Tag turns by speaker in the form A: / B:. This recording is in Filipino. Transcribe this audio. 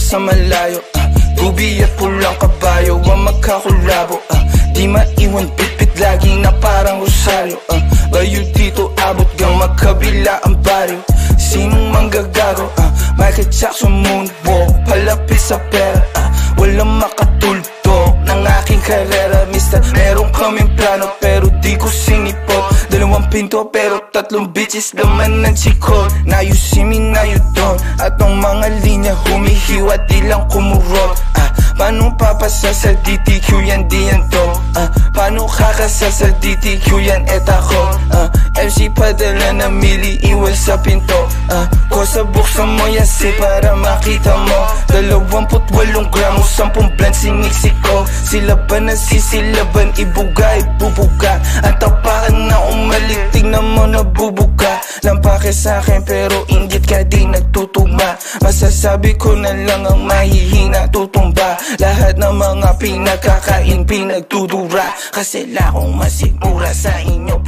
A: sa malayo. Gubi at pulang kabayo ang magkakulabo. Di maiwan bitbit lagi na parang rosaryo. Layo dito abot gang magkabila ang baryo. Sinong manggagago? Michael Jackson moonwalk, palapit sa pera. Walang makatulto ng aking karera. Mister, meron kaming plano pero di ko sinipot. 2 pinto pero 3 bitches laman ng chikot. Now you see me, now you don't. At ang mga linya humihiwa di lang kumurot. Paano papasa sa DTQ yan di yan to? Paano kakasa sa DTQ yan et ako? MC padala na mili iwan sa pinto. Kosa buksan mo yan si para makita mo. 28 gramo 10 blend siniksiko. Sila ba nasisilaban ibuga ibubuga. Ang tapakan na umalik tignan mo nabubuga. Lampake sa'kin pero inggit ka di nagtutugma. Masasabi ko na lang ang mahihina tutumba. Lahat ng mga pinagkakain pinagdudura. Kasi lakong masigura sa inyo